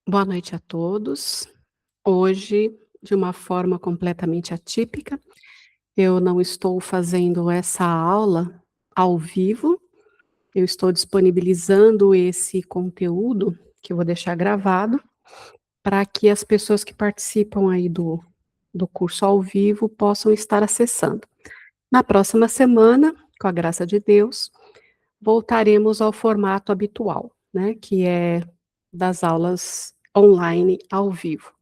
Boa noite a todos. Hoje, de uma forma completamente atípica, eu não estou fazendo essa aula ao vivo, eu estou disponibilizando esse conteúdo, que eu vou deixar gravado, para que as pessoas que participam aí do curso ao vivo possam estar acessando. Na próxima semana, com a graça de Deus, voltaremos ao formato habitual, né, que é das aulas online ao vivo.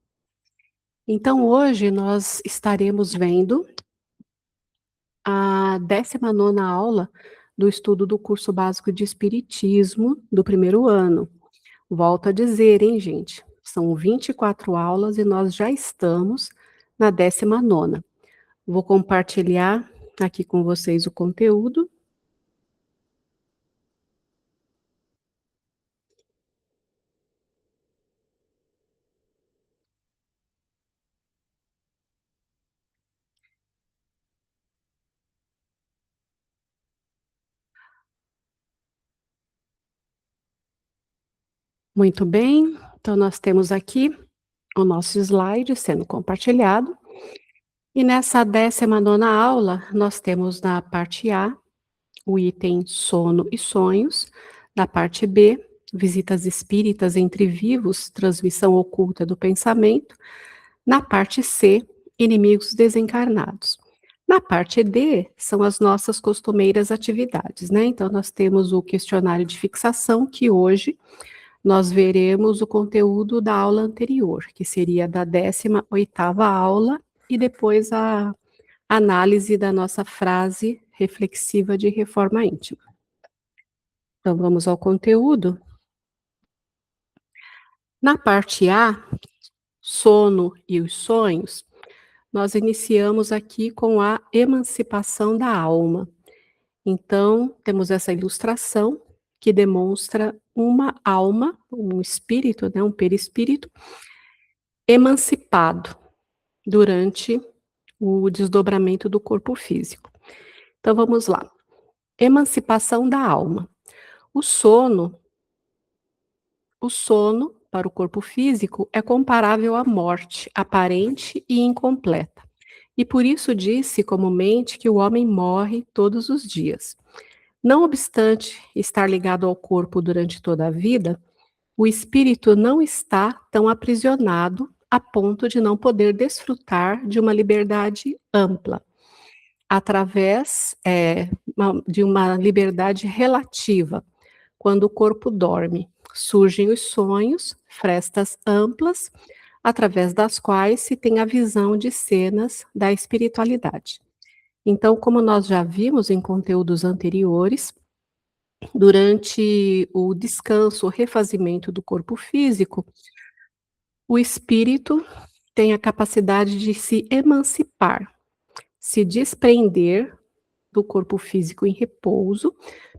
Então, hoje nós estaremos vendo a 19ª aula do estudo do curso básico de Espiritismo do primeiro ano. Volto a dizer, hein, gente? São 24 aulas e nós já estamos na 19ª. Vou compartilhar aqui com vocês o conteúdo. Muito bem, então nós temos aqui o nosso slide sendo compartilhado. E nessa 19ª aula, nós temos na parte A o item sono e sonhos, na parte B, visitas espíritas entre vivos, transmissão oculta do pensamento, na parte C, inimigos desencarnados. Na parte D, são as nossas costumeiras atividades, né? Então, nós temos o questionário de fixação, que hoje nós veremos o conteúdo da aula anterior, que seria da 18ª aula, e depois a análise da nossa frase reflexiva de reforma íntima. Então, vamos ao conteúdo. Na parte A, sono e os sonhos, nós iniciamos aqui com a emancipação da alma. Então, temos essa ilustração que demonstra uma alma, um espírito, né, um perispírito, emancipado durante o desdobramento do corpo físico. Então, vamos lá. Emancipação da alma. O sono para o corpo físico, é comparável à morte, aparente e incompleta. E por isso disse comumente que o homem morre todos os dias. Não obstante estar ligado ao corpo durante toda a vida, o espírito não está tão aprisionado a ponto de não poder desfrutar de uma liberdade ampla, através de uma liberdade relativa, quando o corpo dorme. Surgem os sonhos, frestas amplas, através das quais se tem a visão de cenas da espiritualidade. Então, como nós já vimos em conteúdos anteriores, durante o descanso, o refazimento do corpo físico, o espírito tem a capacidade de se emancipar, se desprender do corpo físico em repouso,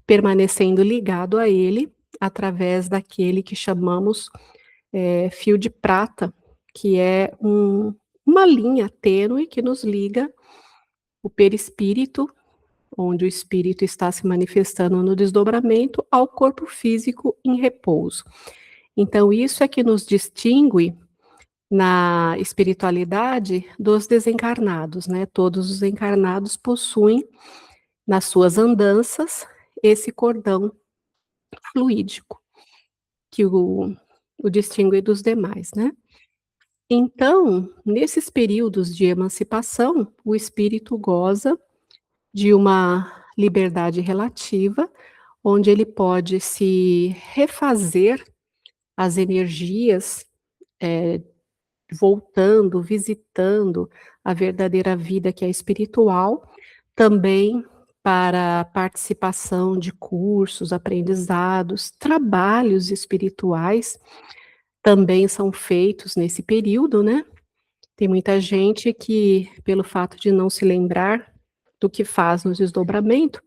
permanecendo ligado a ele através daquele que chamamos fio de prata, que é uma linha tênue que nos liga o perispírito, onde o espírito está se manifestando no desdobramento, ao corpo físico em repouso. Então, isso é que nos distingue na espiritualidade dos desencarnados, né? Todos os encarnados possuem nas suas andanças esse cordão fluídico que o distingue dos demais, né? Então, nesses períodos de emancipação, o espírito goza de uma liberdade relativa, onde ele pode se refazer as energias, voltando, visitando a verdadeira vida que é espiritual, também para participação de cursos, aprendizados, trabalhos espirituais também são feitos nesse período, né? Tem muita gente que, pelo fato de não se lembrar do que faz no desdobramento,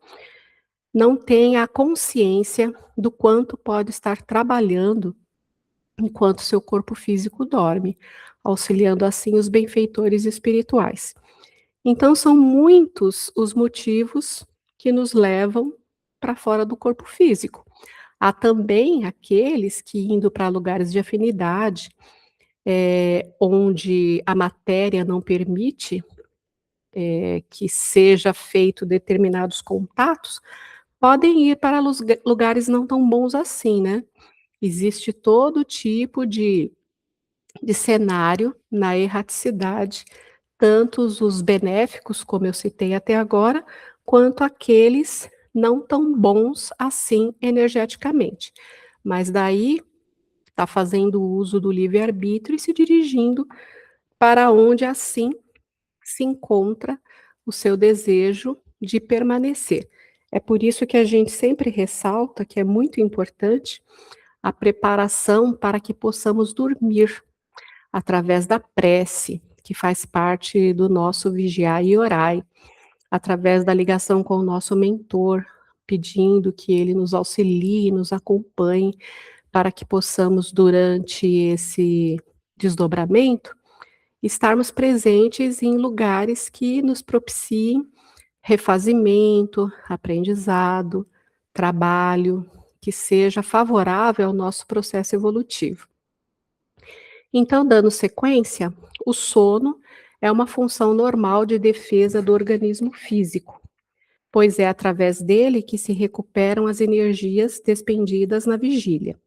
não tem a consciência do quanto pode estar trabalhando enquanto seu corpo físico dorme, auxiliando assim os benfeitores espirituais. Então, são muitos os motivos que nos levam para fora do corpo físico. Há também aqueles que, indo para lugares de afinidade, onde a matéria não permite, que seja feito determinados contatos, podem ir para lugares não tão bons assim, né. Existe todo tipo de cenário na erraticidade, tanto os benéficos, como eu citei até agora, quanto aqueles não tão bons assim energeticamente. Mas daí está fazendo uso do livre-arbítrio e se dirigindo para onde assim se encontra o seu desejo de permanecer. É por isso que a gente sempre ressalta que é muito importante a preparação para que possamos dormir através da prece, que faz parte do nosso vigiar e orai, através da ligação com o nosso mentor, pedindo que ele nos auxilie, nos acompanhe, para que possamos, durante esse desdobramento, estarmos presentes em lugares que nos propiciem refazimento, aprendizado, trabalho, que seja favorável ao nosso processo evolutivo. Então, dando sequência, o sono é uma função normal de defesa do organismo físico, pois é através dele que se recuperam as energias despendidas na vigília.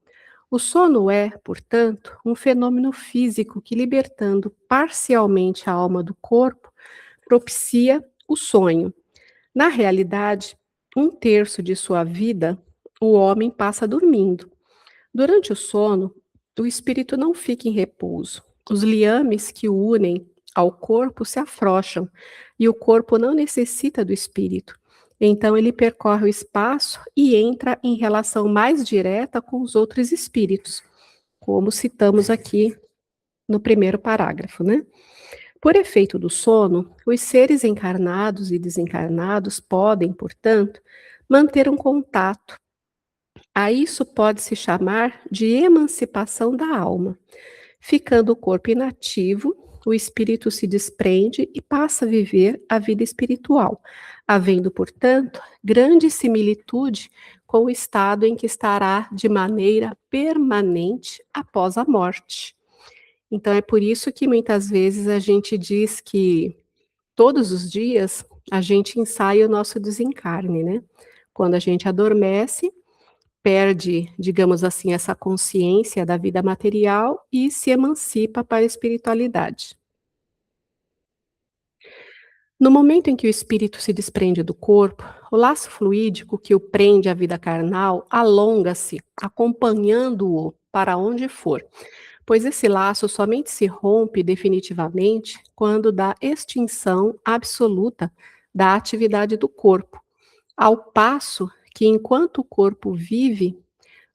O sono é, portanto, um fenômeno físico que, libertando parcialmente a alma do corpo, propicia o sonho. Na realidade, um terço de sua vida o homem passa dormindo. Durante o sono, o espírito não fica em repouso. Os liames que o unem ao corpo se afrouxam e o corpo não necessita do espírito. Então ele percorre o espaço e entra em relação mais direta com os outros espíritos, como citamos aqui no primeiro parágrafo, né? Por efeito do sono, os seres encarnados e desencarnados podem, portanto, manter um contato. A isso pode-se chamar de emancipação da alma. Ficando o corpo inativo, o espírito se desprende e passa a viver a vida espiritual, havendo, portanto, grande similitude com o estado em que estará de maneira permanente após a morte. Então, é por isso que muitas vezes a gente diz que todos os dias a gente ensaia o nosso desencarne, né? Quando a gente adormece, perde, digamos assim, essa consciência da vida material e se emancipa para a espiritualidade. No momento em que o espírito se desprende do corpo, o laço fluídico que o prende à vida carnal alonga-se, acompanhando-o para onde for, pois esse laço somente se rompe definitivamente quando dá extinção absoluta da atividade do corpo, ao passo que, enquanto o corpo vive,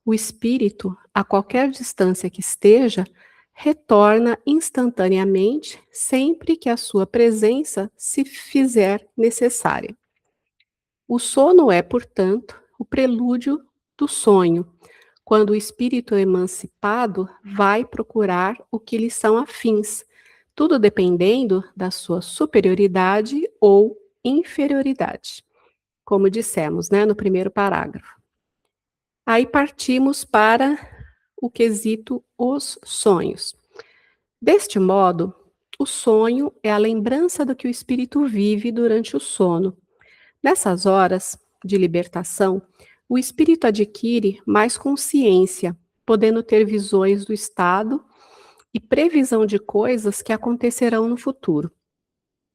o espírito, a qualquer distância que esteja, retorna instantaneamente sempre que a sua presença se fizer necessária. O sono é, portanto, o prelúdio do sonho, quando o espírito emancipado vai procurar o que lhe são afins, tudo dependendo da sua superioridade ou inferioridade, como dissemos, né, no primeiro parágrafo. Aí partimos para o quesito os sonhos. Deste modo, o sonho é a lembrança do que o espírito vive durante o sono. Nessas horas de libertação, o espírito adquire mais consciência, podendo ter visões do estado e previsão de coisas que acontecerão no futuro,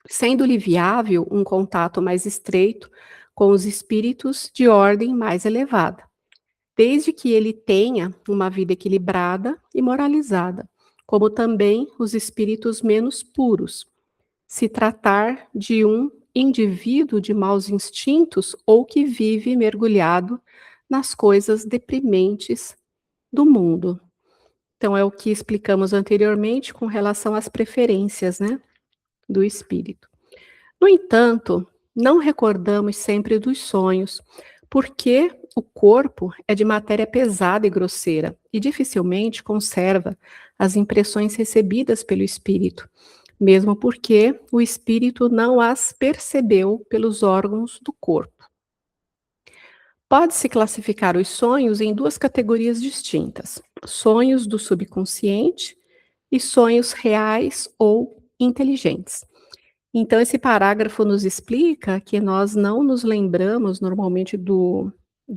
sendo-lhe viável um contato mais estreito com os espíritos de ordem mais elevada, desde que ele tenha uma vida equilibrada e moralizada, como também os espíritos menos puros, se tratar de um indivíduo de maus instintos ou que vive mergulhado nas coisas deprimentes do mundo. Então, é o que explicamos anteriormente com relação às preferências, né, do espírito. No entanto, não recordamos sempre dos sonhos, porque o corpo é de matéria pesada e grosseira e dificilmente conserva as impressões recebidas pelo espírito, mesmo porque o espírito não as percebeu pelos órgãos do corpo. Pode-se classificar os sonhos em duas categorias distintas: sonhos do subconsciente e sonhos reais ou inteligentes. Então, esse parágrafo nos explica que nós não nos lembramos normalmente do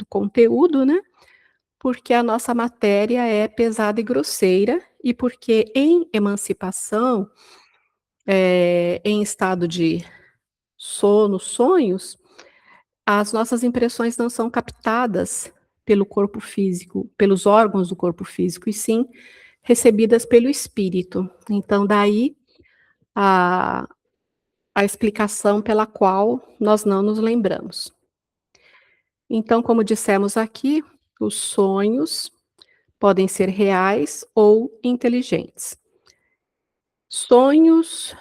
conteúdo, né? Porque a nossa matéria é pesada e grosseira, e porque em emancipação, em estado de sono, sonhos, as nossas impressões não são captadas pelo corpo físico, pelos órgãos do corpo físico, e sim recebidas pelo espírito. Então, daí a, a explicação pela qual nós não nos lembramos. Então, como dissemos aqui, os sonhos podem ser reais ou inteligentes. Sonhos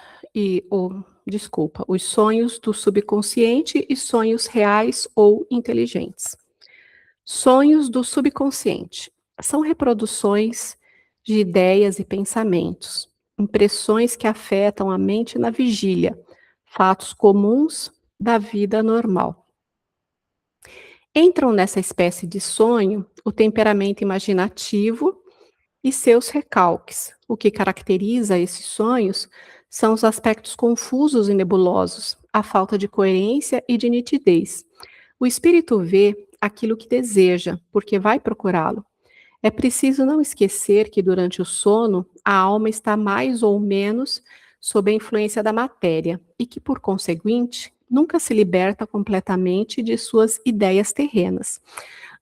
desculpa, os sonhos do subconsciente e sonhos reais ou inteligentes. Sonhos do subconsciente são reproduções de ideias e pensamentos, impressões que afetam a mente na vigília, fatos comuns da vida normal. Entram nessa espécie de sonho o temperamento imaginativo e seus recalques. O que caracteriza esses sonhos são os aspectos confusos e nebulosos, a falta de coerência e de nitidez. O espírito vê aquilo que deseja, porque vai procurá-lo. É preciso não esquecer que durante o sono a alma está mais ou menos sob a influência da matéria e que, por conseguinte, nunca se liberta completamente de suas ideias terrenas,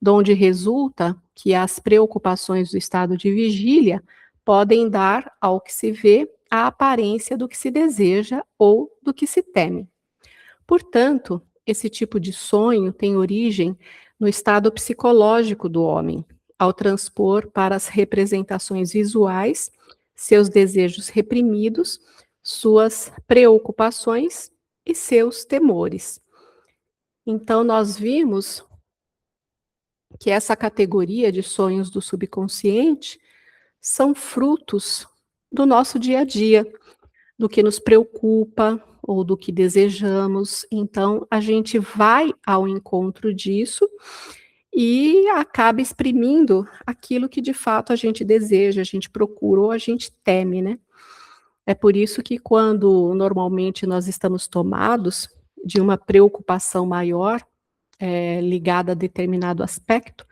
donde resulta que as preocupações do estado de vigília podem dar ao que se vê a aparência do que se deseja ou do que se teme. Portanto, esse tipo de sonho tem origem no estado psicológico do homem, ao transpor para as representações visuais seus desejos reprimidos, suas preocupações e seus temores. Então, nós vimos que essa categoria de sonhos do subconsciente são frutos do nosso dia a dia, do que nos preocupa ou do que desejamos. Então, a gente vai ao encontro disso e acaba exprimindo aquilo que de fato a gente deseja, a gente procura ou a gente teme, né? É por isso que quando normalmente nós estamos tomados de uma preocupação maior, ligada a determinado aspecto,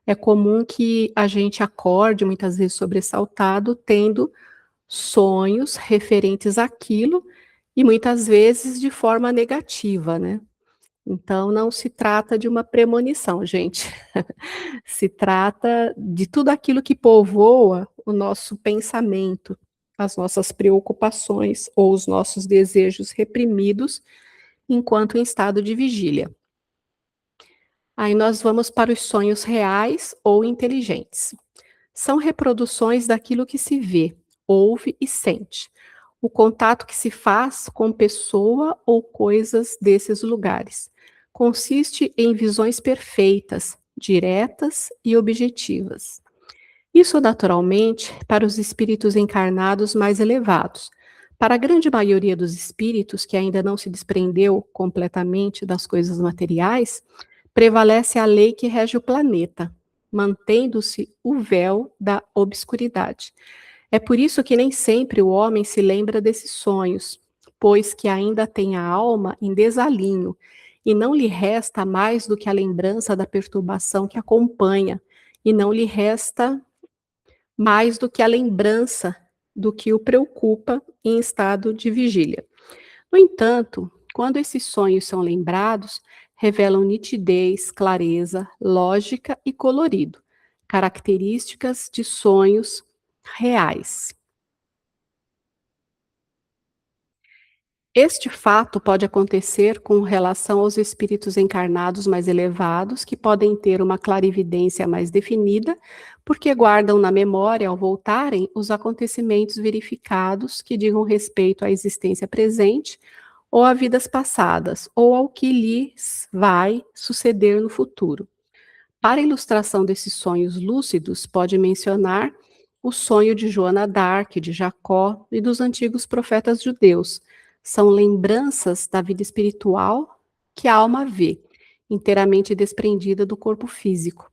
é comum que a gente acorde, muitas vezes sobressaltado, tendo sonhos referentes àquilo, e muitas vezes de forma negativa, né. Então não se trata de uma premonição, gente. Se trata de tudo aquilo que povoa o nosso pensamento, as nossas preocupações ou os nossos desejos reprimidos enquanto em estado de vigília. Aí nós vamos para os sonhos reais ou inteligentes. São reproduções daquilo que se vê, ouve e sente. O contato que se faz com pessoa ou coisas desses lugares. Consiste em visões perfeitas, diretas e objetivas. Isso, naturalmente, para os espíritos encarnados mais elevados. Para a grande maioria dos espíritos que ainda não se desprendeu completamente das coisas materiais, prevalece a lei que rege o planeta, mantendo-se o véu da obscuridade. É por isso que nem sempre o homem se lembra desses sonhos, pois que ainda tem a alma em desalinho, e não lhe resta mais do que a lembrança da perturbação que acompanha, e não lhe resta mais do que a lembrança do que o preocupa em estado de vigília. No entanto, quando esses sonhos são lembrados, revelam nitidez, clareza, lógica e colorido, características de sonhos reais. Este fato pode acontecer com relação aos espíritos encarnados mais elevados, que podem ter uma clarividência mais definida, porque guardam na memória, ao voltarem, os acontecimentos verificados que digam respeito à existência presente, ou a vidas passadas, ou ao que lhes vai suceder no futuro. Para ilustração desses sonhos lúcidos, pode mencionar o sonho de Joana d'Arc, de Jacó e dos antigos profetas judeus. São lembranças da vida espiritual que a alma vê inteiramente desprendida do corpo físico.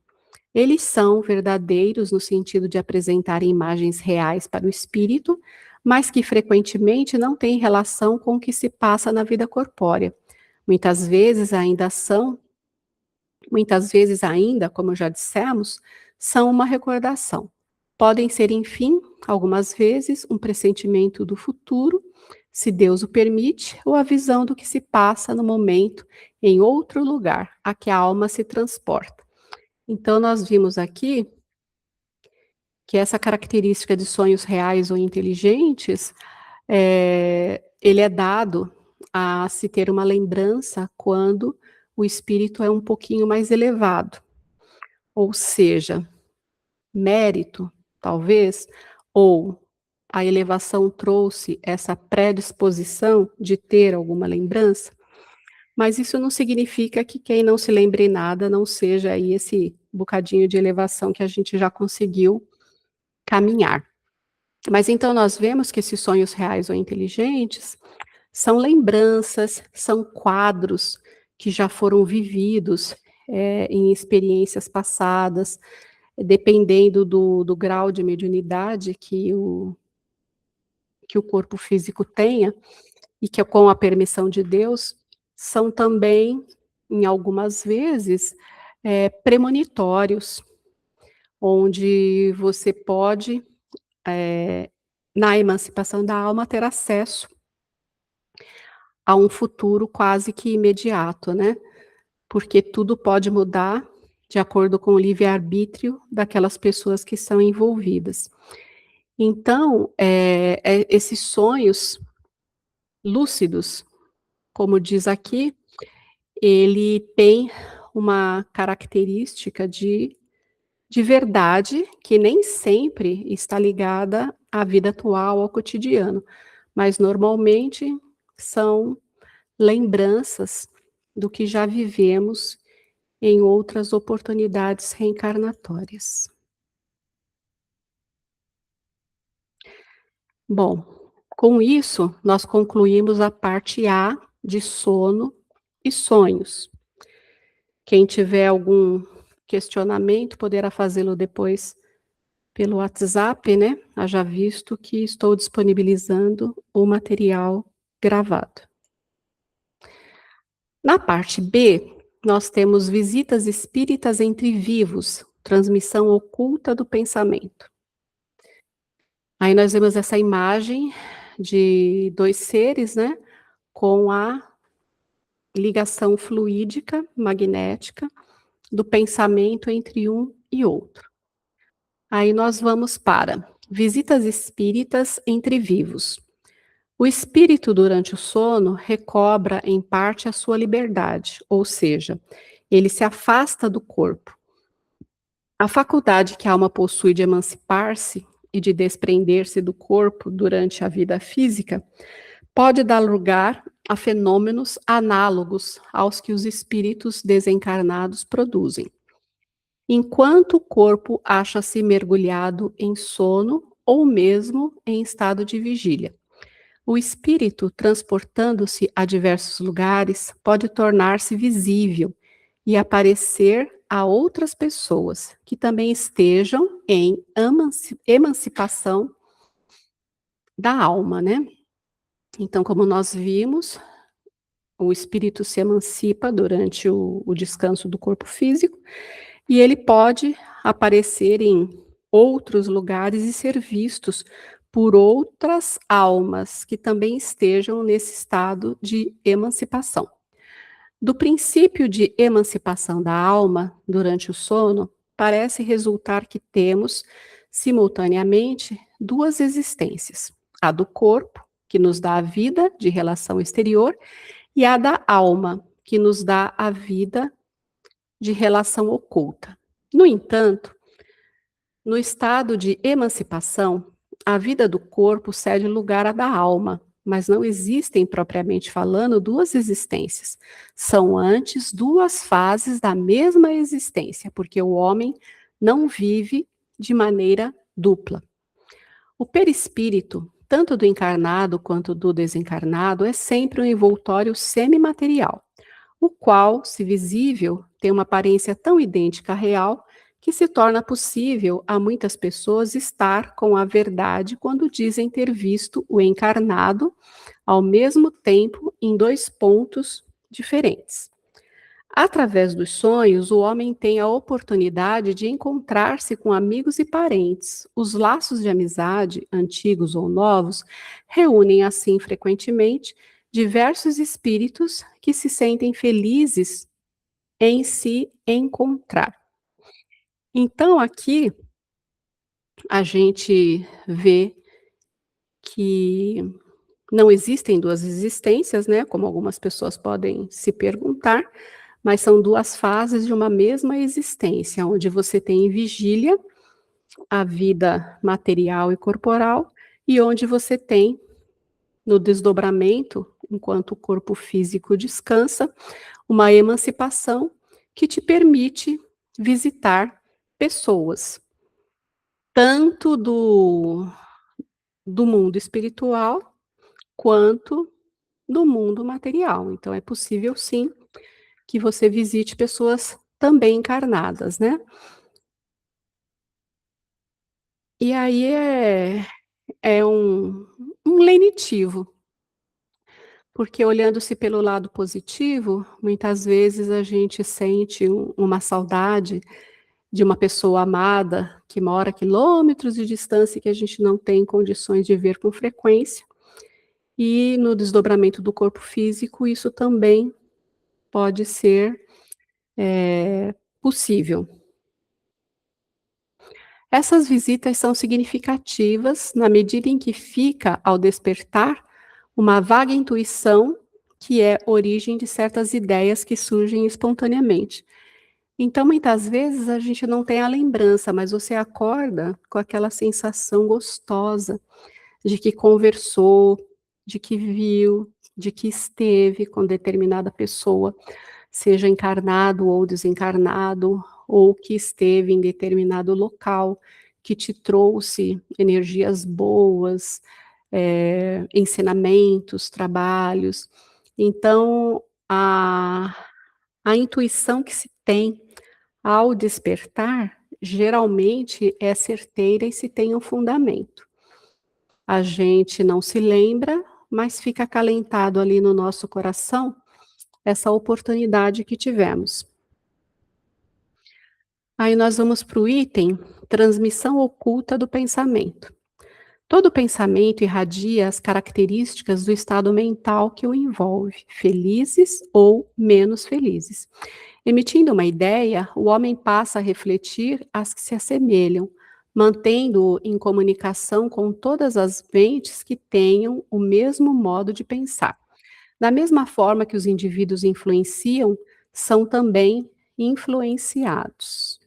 Eles são verdadeiros no sentido de apresentar imagens reais para o espírito, mas que frequentemente não têm relação com o que se passa na vida corpórea. Muitas vezes ainda são, muitas vezes ainda, como já dissemos, são uma recordação. Podem ser, enfim, algumas vezes, um pressentimento do futuro, se Deus o permite, ou a visão do que se passa no momento em outro lugar, a que a alma se transporta. Então, nós vimos aqui que essa característica de sonhos reais ou inteligentes, ele é dado a se ter uma lembrança quando o espírito é um pouquinho mais elevado, ou seja, mérito, talvez, ou a elevação trouxe essa predisposição de ter alguma lembrança, mas isso não significa que quem não se lembre nada não seja aí esse bocadinho de elevação que a gente já conseguiu caminhar. Mas então nós vemos que esses sonhos reais ou inteligentes são lembranças, são quadros que já foram vividos em experiências passadas, dependendo do grau de mediunidade que o corpo físico tenha, e que com a permissão de Deus, são também, em algumas vezes, premonitórios, onde você pode, na emancipação da alma, ter acesso a um futuro quase que imediato, né? Porque tudo pode mudar de acordo com o livre-arbítrio daquelas pessoas que são envolvidas. Então, esses sonhos lúcidos, como diz aqui, ele tem uma característica de verdade que nem sempre está ligada à vida atual, ao cotidiano, mas normalmente são lembranças do que já vivemos em outras oportunidades reencarnatórias. Bom, com isso, nós concluímos a parte A de sono e sonhos. Quem tiver algum questionamento poderá fazê-lo depois pelo WhatsApp, né? Haja visto que estou disponibilizando o material gravado. Na parte B, nós temos visitas espíritas entre vivos, transmissão oculta do pensamento. Aí nós vemos essa imagem de dois seres, né, com a ligação fluídica, magnética, do pensamento entre um e outro. Aí nós vamos para visitas espíritas entre vivos. O espírito, durante o sono, recobra em parte a sua liberdade, ou seja, ele se afasta do corpo. A faculdade que a alma possui de emancipar-se e de desprender-se do corpo durante a vida física pode dar lugar a fenômenos análogos aos que os espíritos desencarnados produzem. Enquanto o corpo acha-se mergulhado em sono ou mesmo em estado de vigília. O espírito, transportando-se a diversos lugares, pode tornar-se visível e aparecer a outras pessoas que também estejam em emancipação da alma, né? Então, como nós vimos, o espírito se emancipa durante o descanso do corpo físico e ele pode aparecer em outros lugares e ser vistos por outras almas que também estejam nesse estado de emancipação. Do princípio de emancipação da alma durante o sono, parece resultar que temos, simultaneamente, duas existências: a do corpo, que nos dá a vida de relação exterior, e a da alma, que nos dá a vida de relação oculta. No entanto, no estado de emancipação, a vida do corpo cede lugar à da alma, mas não existem, propriamente falando, duas existências. São antes duas fases da mesma existência, porque o homem não vive de maneira dupla. O perispírito, tanto do encarnado quanto do desencarnado, é sempre um envoltório semimaterial. o qual, se visível, tem uma aparência tão idêntica à real que se torna possível a muitas pessoas estar com a verdade quando dizem ter visto o encarnado ao mesmo tempo em dois pontos diferentes. Através dos sonhos, o homem tem a oportunidade de encontrar-se com amigos e parentes. Os laços de amizade, antigos ou novos, reúnem assim frequentemente diversos espíritos que se sentem felizes em se encontrar. Então, aqui a gente vê que não existem duas existências, né? Como algumas pessoas podem se perguntar, mas são duas fases de uma mesma existência, onde você tem em vigília a vida material e corporal, e onde você tem, no desdobramento, enquanto o corpo físico descansa, uma emancipação que te permite visitar pessoas, tanto do mundo espiritual quanto do mundo material. Então, é possível sim que você visite pessoas também encarnadas, né? E aí é um lenitivo, porque olhando-se pelo lado positivo, muitas vezes a gente sente uma saudade de uma pessoa amada que mora a quilômetros de distância e que a gente não tem condições de ver com frequência. E no desdobramento do corpo físico, isso também pode ser possível. Essas visitas são significativas na medida em que fica, ao despertar, uma vaga intuição que é origem de certas ideias que surgem espontaneamente. Então, muitas vezes a gente não tem a lembrança, mas você acorda com aquela sensação gostosa de que conversou, de que viu, de que esteve com determinada pessoa, seja encarnado ou desencarnado, ou que esteve em determinado local, que te trouxe energias boas, ensinamentos, trabalhos. Então, a intuição que se tem ao despertar, geralmente é certeira e se tem um fundamento. A gente não se lembra, mas fica acalentado ali no nosso coração essa oportunidade que tivemos. Aí nós vamos para o item transmissão oculta do pensamento. Todo pensamento irradia as características do estado mental que o envolve, felizes ou menos felizes. Emitindo uma ideia, o homem passa a refletir as que se assemelham, mantendo-o em comunicação com todas as mentes que tenham o mesmo modo de pensar. Da mesma forma que os indivíduos influenciam, são também influenciados.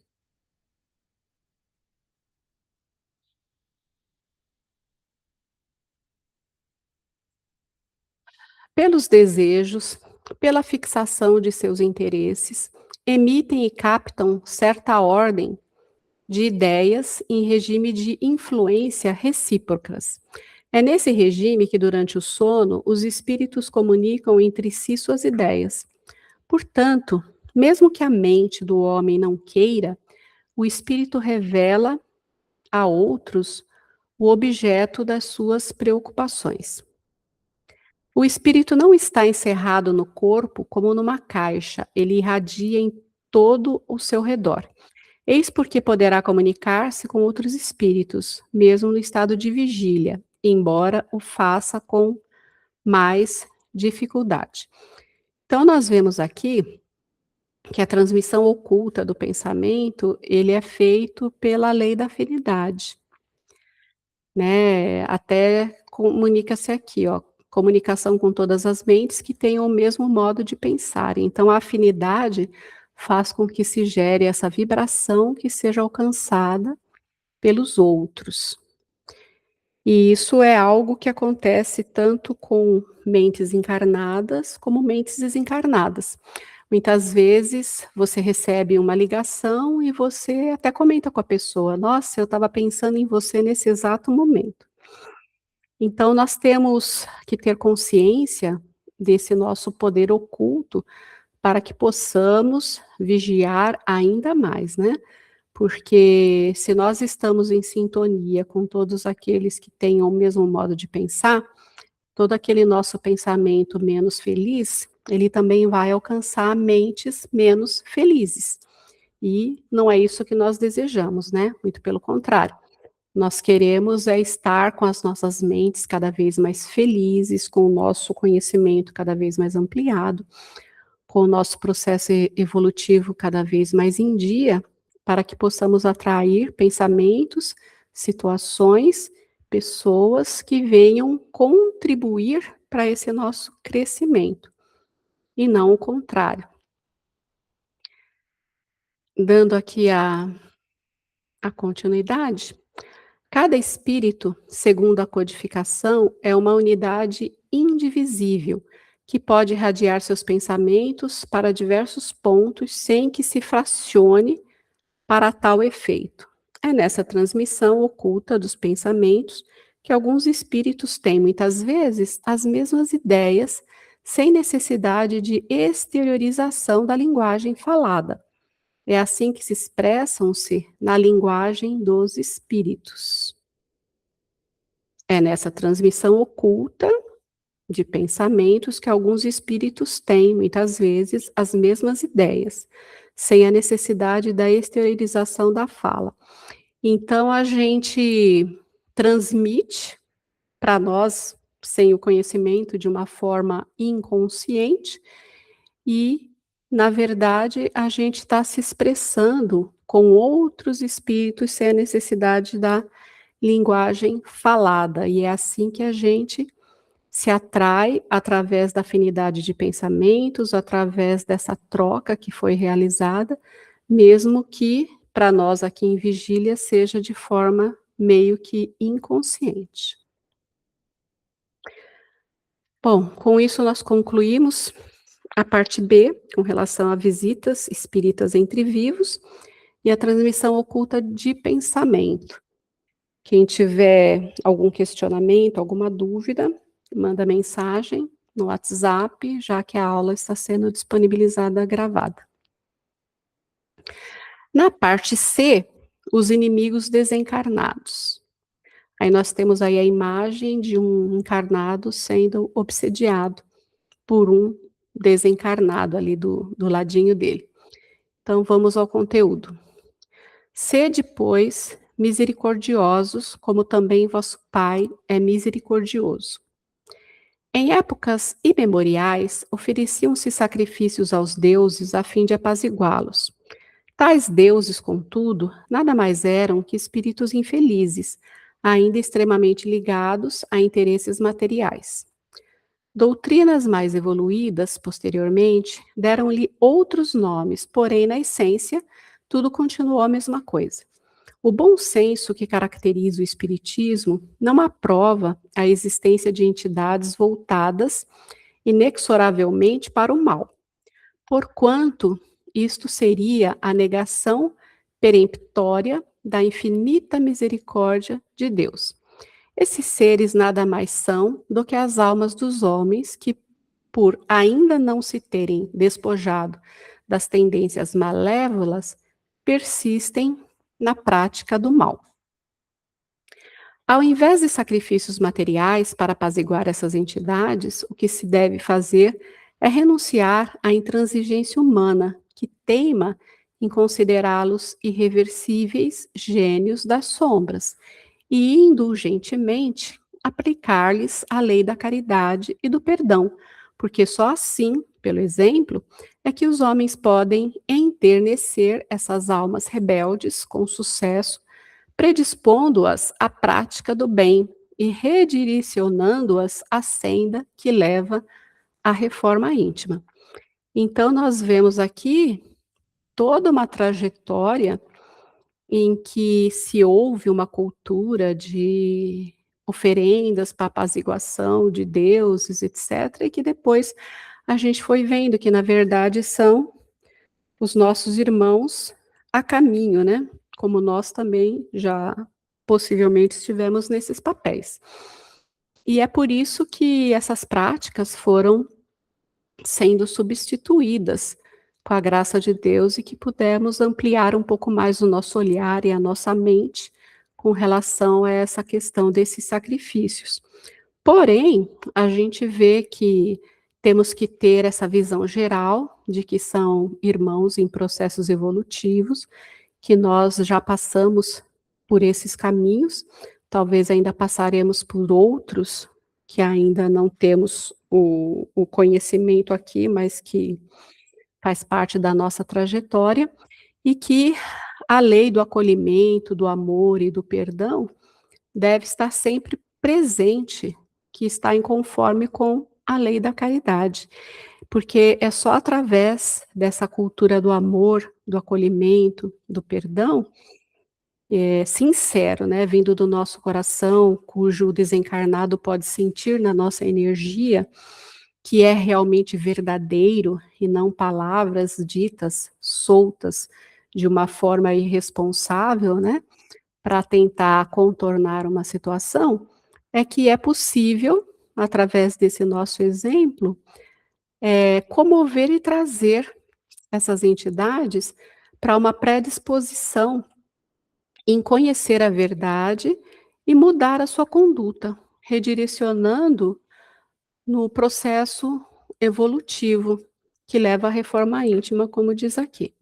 Pelos desejos, pela fixação de seus interesses, emitem e captam certa ordem de ideias em regime de influência recíprocas. É nesse regime que, durante o sono, os espíritos comunicam entre si suas ideias. Portanto, mesmo que a mente do homem não queira, o espírito revela a outros o objeto das suas preocupações. O espírito não está encerrado no corpo como numa caixa, ele irradia em todo o seu redor. Eis porque poderá comunicar-se com outros espíritos, mesmo no estado de vigília, embora o faça com mais dificuldade. Então, nós vemos aqui que a transmissão oculta do pensamento, ele é feito pela lei da afinidade, né? Até comunica-se aqui, ó, comunicação com todas as mentes que tenham o mesmo modo de pensar. Então, a afinidade faz com que se gere essa vibração que seja alcançada pelos outros. E isso é algo que acontece tanto com mentes encarnadas como mentes desencarnadas. Muitas vezes você recebe uma ligação e você até comenta com a pessoa: Nossa, eu estava pensando em você nesse exato momento. Então, nós temos que ter consciência desse nosso poder oculto para que possamos vigiar ainda mais, né? Porque se nós estamos em sintonia com todos aqueles que tenham o mesmo modo de pensar, todo aquele nosso pensamento menos feliz, ele também vai alcançar mentes menos felizes. E não é isso que nós desejamos, né? Muito pelo contrário. Nós queremos é estar com as nossas mentes cada vez mais felizes, com o nosso conhecimento cada vez mais ampliado, com o nosso processo evolutivo cada vez mais em dia, para que possamos atrair pensamentos, situações, pessoas que venham contribuir para esse nosso crescimento, e não o contrário. Dando aqui a continuidade, cada espírito, segundo a codificação, é uma unidade indivisível, que pode irradiar seus pensamentos para diversos pontos sem que se fracione para tal efeito. É nessa transmissão oculta dos pensamentos que alguns espíritos têm, muitas vezes, as mesmas ideias, sem necessidade de exteriorização da linguagem falada. É assim que se expressam-se na linguagem dos espíritos. É nessa transmissão oculta de pensamentos que alguns espíritos têm, muitas vezes, as mesmas ideias, sem a necessidade da exteriorização da fala. Então, a gente transmite para nós, sem o conhecimento, de uma forma inconsciente, e, na verdade, a gente está se expressando com outros espíritos sem a necessidade da linguagem falada, e é assim que a gente se atrai através da afinidade de pensamentos, através dessa troca que foi realizada, mesmo que para nós aqui em vigília seja de forma meio que inconsciente. Bom, com isso nós concluímos a parte B, com relação a visitas espíritas entre vivos e a transmissão oculta de pensamento. Quem tiver algum questionamento, alguma dúvida, manda mensagem no WhatsApp, já que a aula está sendo disponibilizada gravada. Na parte C, os inimigos desencarnados. Aí nós temos aí a imagem de um encarnado sendo obsediado por um desencarnado ali do ladinho dele. Então vamos ao conteúdo. Sede, pois, misericordiosos, como também vosso Pai é misericordioso. Em épocas imemoriais, ofereciam-se sacrifícios aos deuses a fim de apaziguá-los. Tais deuses, contudo, nada mais eram que espíritos infelizes, ainda extremamente ligados a interesses materiais. Doutrinas mais evoluídas, posteriormente, deram-lhe outros nomes, porém, na essência, tudo continuou a mesma coisa. O bom senso que caracteriza o Espiritismo não aprova a existência de entidades voltadas inexoravelmente para o mal, porquanto isto seria a negação peremptória da infinita misericórdia de Deus. Esses seres nada mais são do que as almas dos homens que, por ainda não se terem despojado das tendências malévolas, persistem na prática do mal. Ao invés de sacrifícios materiais para apaziguar essas entidades, o que se deve fazer é renunciar à intransigência humana, que teima em considerá-los irreversíveis gênios das sombras, e indulgentemente aplicar-lhes a lei da caridade e do perdão, porque só assim, pelo exemplo, é que os homens podem enternecer essas almas rebeldes com sucesso, predispondo-as à prática do bem e redirecionando-as à senda que leva à reforma íntima. Então, nós vemos aqui toda uma trajetória em que se houve uma cultura de oferendas para apaziguação de deuses, etc., e que depois a gente foi vendo que, na verdade, são os nossos irmãos a caminho, né? Como nós também já possivelmente estivemos nesses papéis. E é por isso que essas práticas foram sendo substituídas com a graça de Deus e que pudemos ampliar um pouco mais o nosso olhar e a nossa mente com relação a essa questão desses sacrifícios. Porém, a gente vê que temos que ter essa visão geral de que são irmãos em processos evolutivos, que nós já passamos por esses caminhos, talvez ainda passaremos por outros que ainda não temos o conhecimento aqui, mas que faz parte da nossa trajetória, e que a lei do acolhimento, do amor e do perdão deve estar sempre presente, que está em conforme com a lei da caridade, porque é só através dessa cultura do amor, do acolhimento, do perdão, sincero, né, vindo do nosso coração, cujo desencarnado pode sentir na nossa energia, que é realmente verdadeiro e não palavras ditas soltas de uma forma irresponsável, né, para tentar contornar uma situação, é que é possível, através desse nosso exemplo, comover e trazer essas entidades para uma predisposição em conhecer a verdade e mudar a sua conduta, redirecionando no processo evolutivo que leva à reforma íntima, como diz aqui.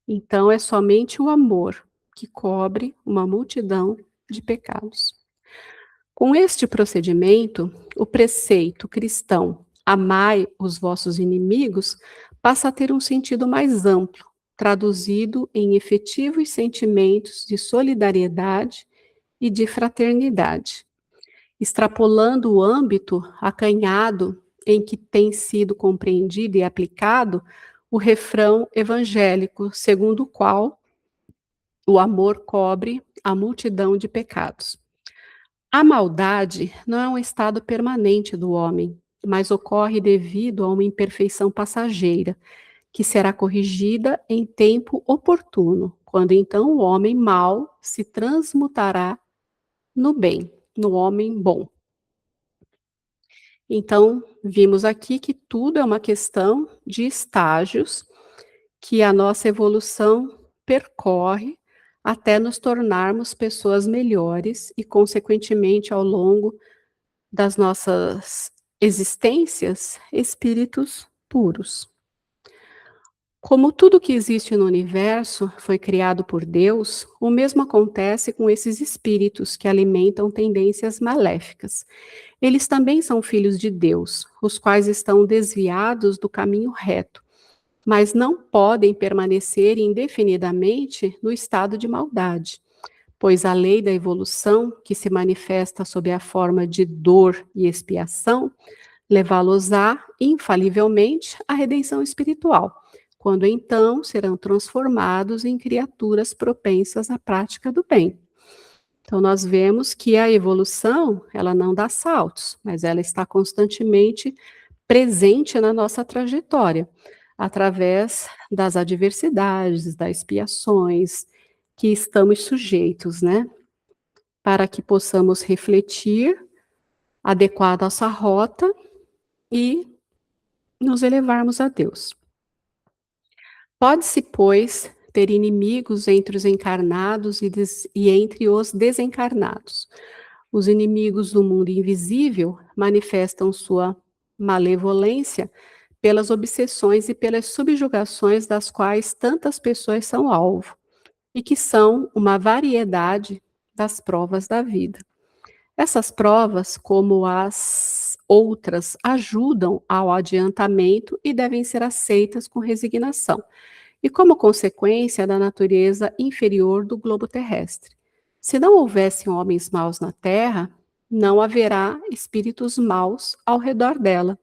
Então, é somente o amor que cobre uma multidão de pecados. Com este procedimento, o preceito cristão "amai os vossos inimigos" passa a ter um sentido mais amplo, traduzido em efetivos sentimentos de solidariedade e de fraternidade, extrapolando o âmbito acanhado em que tem sido compreendido e aplicado o refrão evangélico, segundo o qual o amor cobre a multidão de pecados. A maldade não é um estado permanente do homem, mas ocorre devido a uma imperfeição passageira, que será corrigida em tempo oportuno, quando então o homem mau se transmutará no bem, no homem bom. Então, vimos aqui que tudo é uma questão de estágios que a nossa evolução percorre até nos tornarmos pessoas melhores e, consequentemente, ao longo das nossas existências, espíritos puros. Como tudo que existe no universo foi criado por Deus, o mesmo acontece com esses espíritos que alimentam tendências maléficas. Eles também são filhos de Deus, os quais estão desviados do caminho reto, mas não podem permanecer indefinidamente no estado de maldade, pois a lei da evolução, que se manifesta sob a forma de dor e expiação, levá-los-á infalivelmente à redenção espiritual, quando então serão transformados em criaturas propensas à prática do bem. Então nós vemos que a evolução, ela não dá saltos, mas ela está constantemente presente na nossa trajetória, através das adversidades, das expiações que estamos sujeitos, né? Para que possamos refletir, adequar nossa rota e nos elevarmos a Deus. Pode-se, pois, ter inimigos entre os encarnados e entre os desencarnados. Os inimigos do mundo invisível manifestam sua malevolência pelas obsessões e pelas subjugações das quais tantas pessoas são alvo, e que são uma variedade das provas da vida. Essas provas, como as outras, ajudam ao adiantamento e devem ser aceitas com resignação, e como consequência da natureza inferior do globo terrestre. Se não houvessem homens maus na Terra, não haverá espíritos maus ao redor dela.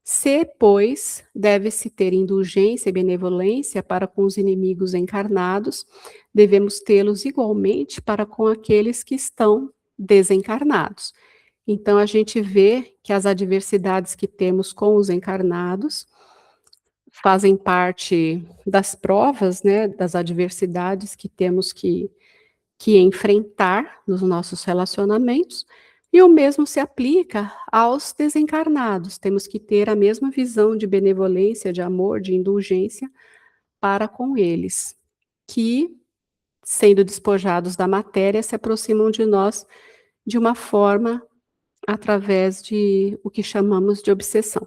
Se, pois, deve-se ter indulgência e benevolência para com os inimigos encarnados, devemos tê-los igualmente para com aqueles que estão desencarnados. Então, a gente vê que as adversidades que temos com os encarnados fazem parte das provas, né, das adversidades que temos que enfrentar nos nossos relacionamentos, E o mesmo se aplica aos desencarnados. Temos que ter a mesma visão de benevolência, de amor, de indulgência para com eles, que, sendo despojados da matéria, se aproximam de nós de uma forma através de o que chamamos de obsessão.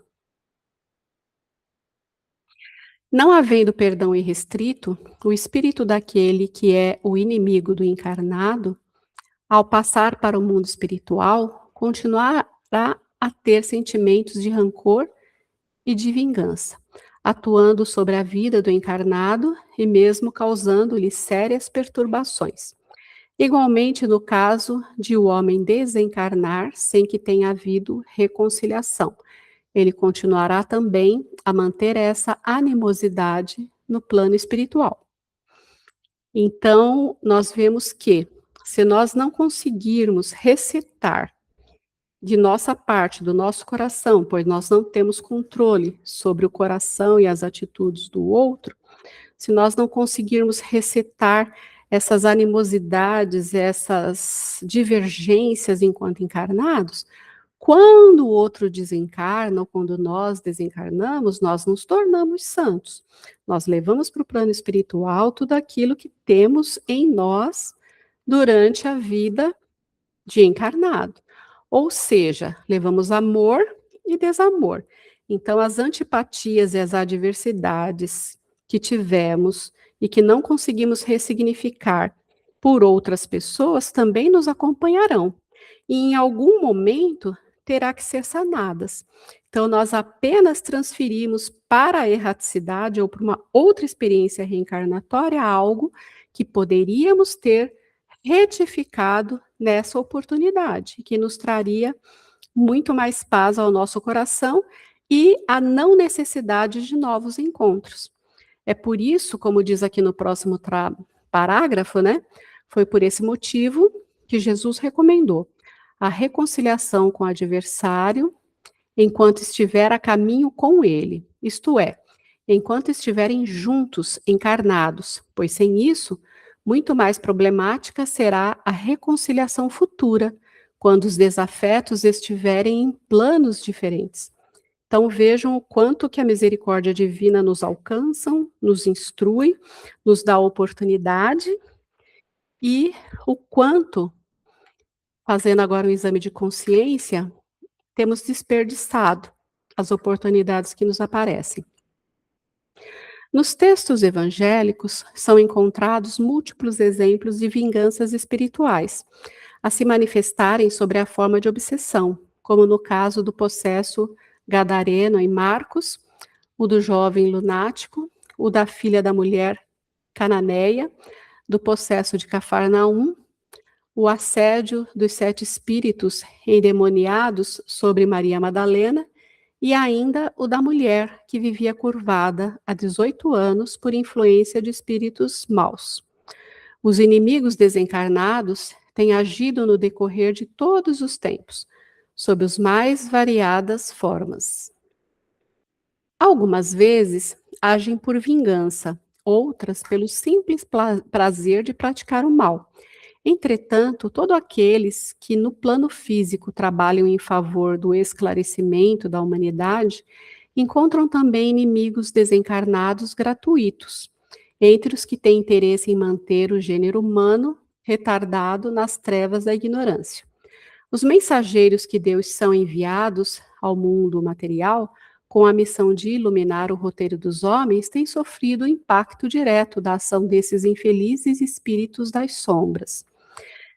Não havendo perdão irrestrito, o espírito daquele que é o inimigo do encarnado, ao passar para o mundo espiritual, continuará a ter sentimentos de rancor e de vingança, atuando sobre a vida do encarnado e mesmo causando-lhe sérias perturbações. Igualmente no caso de o homem desencarnar sem que tenha havido reconciliação, ele continuará também a manter essa animosidade no plano espiritual. Então, nós vemos que, se nós não conseguirmos resetar de nossa parte, do nosso coração, pois nós não temos controle sobre o coração e as atitudes do outro, se nós não conseguirmos resetar essas animosidades, essas divergências enquanto encarnados, quando o outro desencarna, ou quando nós desencarnamos, nós nos tornamos santos. Nós levamos para o plano espiritual tudo aquilo que temos em nós durante a vida de encarnado. Ou seja, levamos amor e desamor. Então, as antipatias e as adversidades que tivemos e que não conseguimos ressignificar por outras pessoas também nos acompanharão. E em algum momento terá que ser sanadas. Então, nós apenas transferimos para a erraticidade ou para uma outra experiência reencarnatória algo que poderíamos ter retificado nessa oportunidade, que nos traria muito mais paz ao nosso coração e a não necessidade de novos encontros. É por isso, como diz aqui no próximo parágrafo, né? Foi por esse motivo que Jesus recomendou a reconciliação com o adversário enquanto estiver a caminho com ele, isto é, enquanto estiverem juntos, encarnados, pois sem isso, muito mais problemática será a reconciliação futura, quando os desafetos estiverem em planos diferentes. Então vejam o quanto que a misericórdia divina nos alcança, nos instrui, nos dá oportunidade e o quanto, fazendo agora um exame de consciência, temos desperdiçado as oportunidades que nos aparecem. Nos textos evangélicos são encontrados múltiplos exemplos de vinganças espirituais, a se manifestarem sobre a forma de obsessão, como no caso do possesso gadareno em Marcos, o do jovem lunático, o da filha da mulher cananeia, do possesso de Cafarnaum, o assédio dos 7 espíritos endemoniados sobre Maria Madalena e ainda o da mulher que vivia curvada há 18 anos por influência de espíritos maus. Os inimigos desencarnados têm agido no decorrer de todos os tempos, sob as mais variadas formas. Algumas vezes agem por vingança, outras pelo simples prazer de praticar o mal. Entretanto, todos aqueles que no plano físico trabalham em favor do esclarecimento da humanidade encontram também inimigos desencarnados gratuitos, entre os que têm interesse em manter o gênero humano retardado nas trevas da ignorância. Os mensageiros que Deus são enviados ao mundo material com a missão de iluminar o roteiro dos homens têm sofrido o impacto direto da ação desses infelizes espíritos das sombras.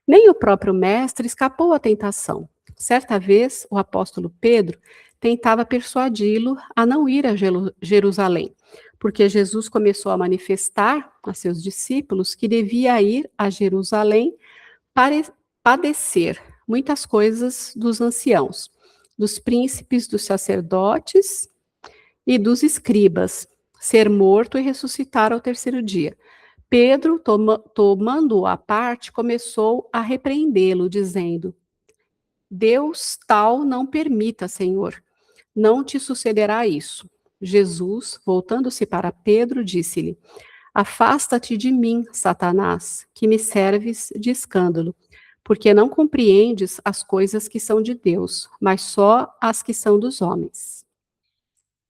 Nem o próprio mestre escapou à tentação. Certa vez, o apóstolo Pedro tentava persuadi-lo a não ir a Jerusalém, porque Jesus começou a manifestar a seus discípulos que devia ir a Jerusalém para padecer muitas coisas dos anciãos, dos príncipes, dos sacerdotes e dos escribas, ser morto e ressuscitar ao terceiro dia. Pedro, tomando-o à parte, começou a repreendê-lo, dizendo: Deus tal não permita, Senhor, não te sucederá isso. Jesus, voltando-se para Pedro, disse-lhe: Afasta-te de mim, Satanás, que me serves de escândalo, porque não compreendes as coisas que são de Deus, mas só as que são dos homens.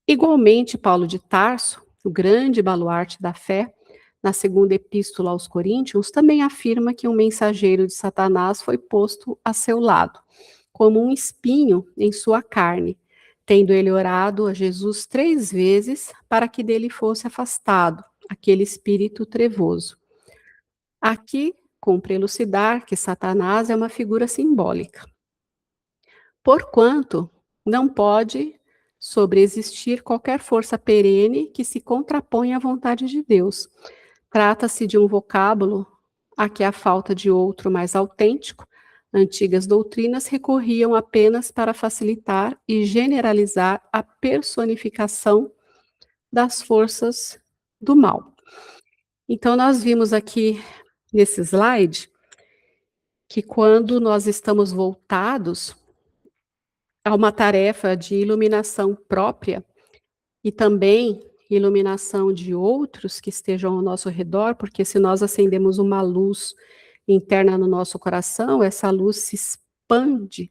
Igualmente, Paulo de Tarso, o grande baluarte da fé, na segunda epístola aos Coríntios, também afirma que um mensageiro de Satanás foi posto a seu lado, como um espinho em sua carne, tendo ele orado a Jesus 3 vezes para que dele fosse afastado aquele espírito trevoso. Aqui, cumpre elucidar que Satanás é uma figura simbólica, porquanto não pode sobreexistir qualquer força perene que se contraponha à vontade de Deus. Trata-se de um vocábulo a que a falta de outro mais autêntico, antigas doutrinas recorriam apenas para facilitar e generalizar a personificação das forças do mal. Então, nós vimos aqui nesse slide que quando nós estamos voltados a uma tarefa de iluminação própria e também iluminação de outros que estejam ao nosso redor, porque se nós acendemos uma luz interna no nosso coração, essa luz se expande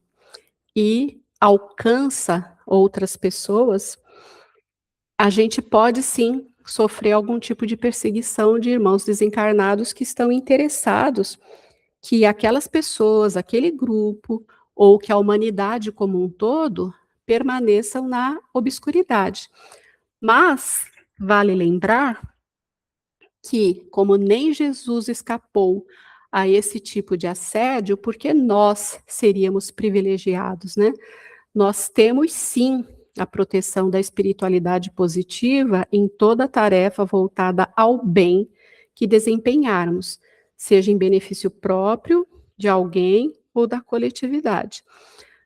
e alcança outras pessoas, a gente pode sim sofrer algum tipo de perseguição de irmãos desencarnados que estão interessados que aquelas pessoas, aquele grupo, ou que a humanidade como um todo permaneçam na obscuridade. Mas vale lembrar que, como nem Jesus escapou a esse tipo de assédio, porque nós seríamos privilegiados, né? Nós temos sim a proteção da espiritualidade positiva em toda tarefa voltada ao bem que desempenharmos, seja em benefício próprio, de alguém ou da coletividade.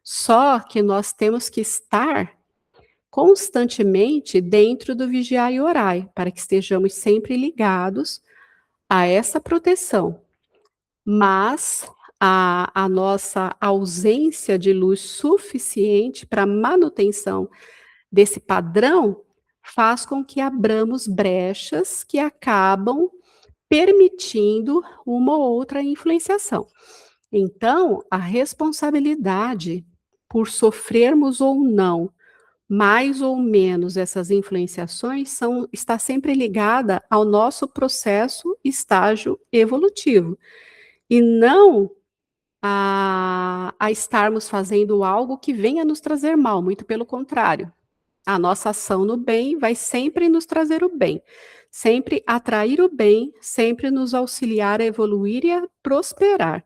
Só que nós temos que estar constantemente dentro do vigiar e orai, para que estejamos sempre ligados a essa proteção. Mas a nossa ausência de luz suficiente para manutenção desse padrão faz com que abramos brechas que acabam permitindo uma ou outra influenciação. Então, a responsabilidade por sofrermos ou não mais ou menos essas influenciações está sempre ligada ao nosso processo, estágio evolutivo, e não a estarmos fazendo algo que venha nos trazer mal, muito pelo contrário. A nossa ação no bem vai sempre nos trazer o bem, sempre atrair o bem, sempre nos auxiliar a evoluir e a prosperar.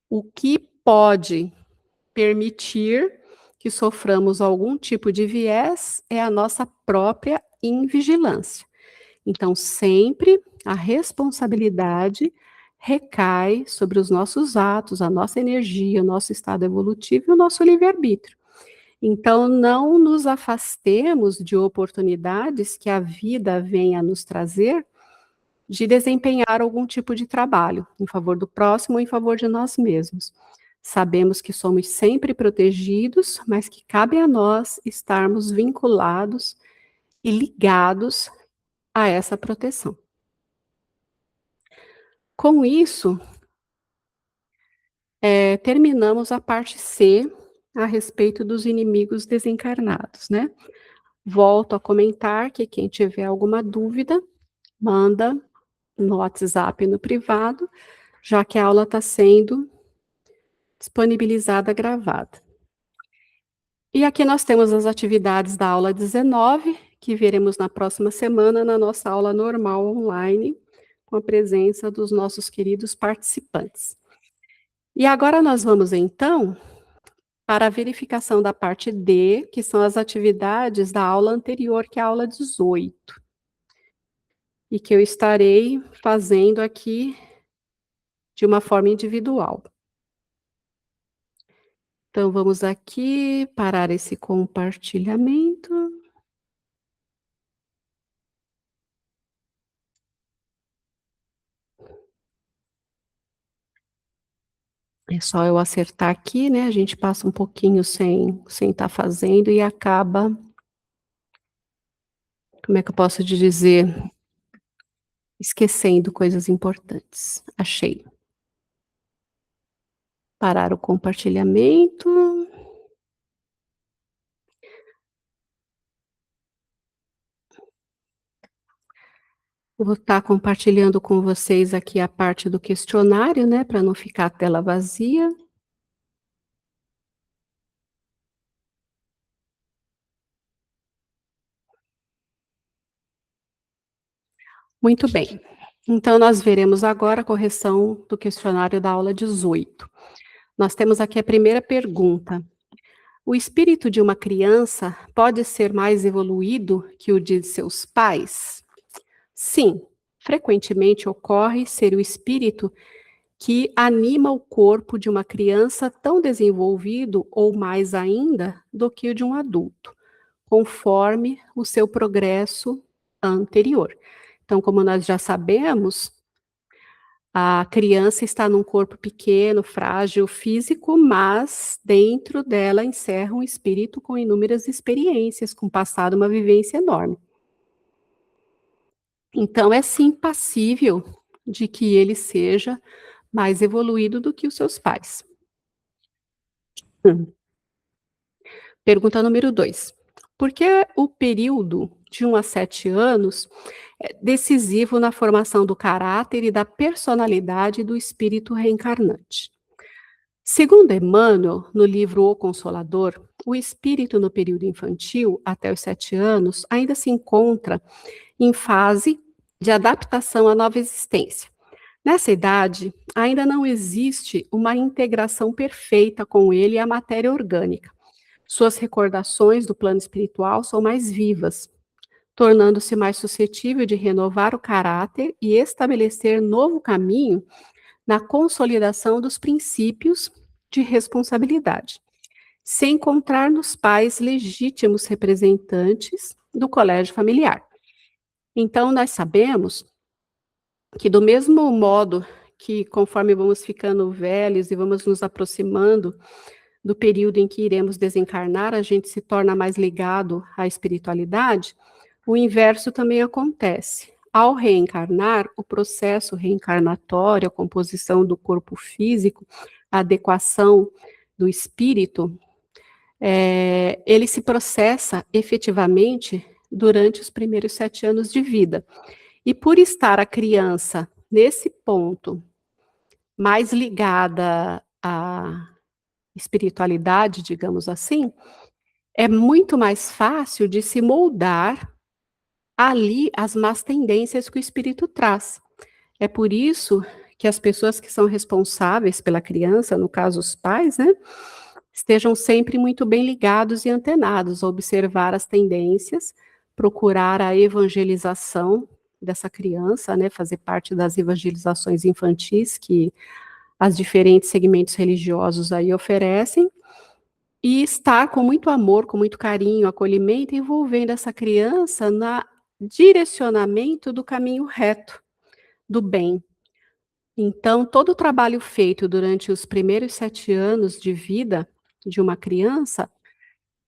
O que pode permitir que soframos algum tipo de viés é a nossa própria invigilância. Então, sempre a responsabilidade recai sobre os nossos atos, a nossa energia, o nosso estado evolutivo e o nosso livre-arbítrio. Então, não nos afastemos de oportunidades que a vida venha a nos trazer de desempenhar algum tipo de trabalho em favor do próximo ou em favor de nós mesmos. Sabemos que somos sempre protegidos, mas que cabe a nós estarmos vinculados e ligados a essa proteção. Com isso, terminamos a parte C a respeito dos inimigos desencarnados, né? Volto a comentar que quem tiver alguma dúvida, manda no WhatsApp no privado, já que a aula está sendo disponibilizada gravada. E aqui nós temos as atividades da aula 19, que veremos na próxima semana na nossa aula normal online, com a presença dos nossos queridos participantes. E agora nós vamos, então, para a verificação da parte D, que são as atividades da aula anterior, que é a aula 18, e que eu estarei fazendo aqui de uma forma individual. Então, vamos aqui parar esse compartilhamento. É só eu acertar aqui, né, a gente passa um pouquinho sem estar fazendo e acaba, como é que eu posso te dizer, esquecendo coisas importantes. Achei. Parar o compartilhamento. Vou estar compartilhando com vocês aqui a parte do questionário, né, para não ficar a tela vazia. Muito bem. Então, nós veremos agora a correção do questionário da aula 18. Nós temos aqui a primeira pergunta. O espírito de uma criança pode ser mais evoluído que o de seus pais? Sim, frequentemente ocorre ser o espírito que anima o corpo de uma criança tão desenvolvido ou mais ainda do que o de um adulto, conforme o seu progresso anterior. Então, como nós já sabemos, a criança está num corpo pequeno, frágil, físico, mas dentro dela encerra um espírito com inúmeras experiências, com passado, uma vivência enorme. Então, é sim passível de que ele seja mais evoluído do que os seus pais. Hum. Pergunta número 2. Por que o período de 1 a 7 anos é decisivo na formação do caráter e da personalidade do espírito reencarnante? Segundo Emmanuel, no livro O Consolador, o espírito no período infantil, até os 7 anos, ainda se encontra em fase de adaptação à nova existência. Nessa idade, ainda não existe uma integração perfeita com ele e a matéria orgânica. Suas recordações do plano espiritual são mais vivas, tornando-se mais suscetível de renovar o caráter e estabelecer novo caminho na consolidação dos princípios de responsabilidade, sem encontrar nos pais legítimos representantes do colégio familiar. Então, nós sabemos que, do mesmo modo que, conforme vamos ficando velhos e vamos nos aproximando do período em que iremos desencarnar, a gente se torna mais ligado à espiritualidade, o inverso também acontece. Ao reencarnar, o processo reencarnatório, a composição do corpo físico, a adequação do espírito, ele se processa efetivamente durante os primeiros 7 anos de vida. E por estar a criança nesse ponto mais ligada à espiritualidade, digamos assim, é muito mais fácil de se moldar ali as más tendências que o espírito traz. É por isso que as pessoas que são responsáveis pela criança, no caso os pais, né, estejam sempre muito bem ligados e antenados a observar as tendências, procurar a evangelização dessa criança, né, fazer parte das evangelizações infantis que as diferentes segmentos religiosos aí oferecem, e estar com muito amor, com muito carinho, acolhimento, envolvendo essa criança na direcionamento do caminho reto, do bem. Então, todo o trabalho feito durante os primeiros 7 anos de vida de uma criança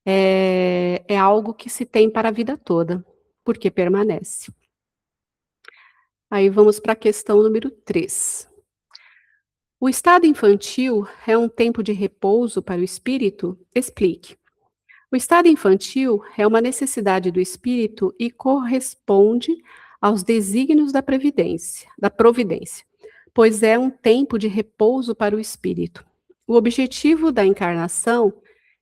é algo que se tem para a vida toda, porque permanece. Aí vamos para a questão número 3. O estado infantil é um tempo de repouso para o espírito? Explique. O estado infantil é uma necessidade do espírito e corresponde aos desígnios da providência, pois é um tempo de repouso para o espírito. O objetivo da encarnação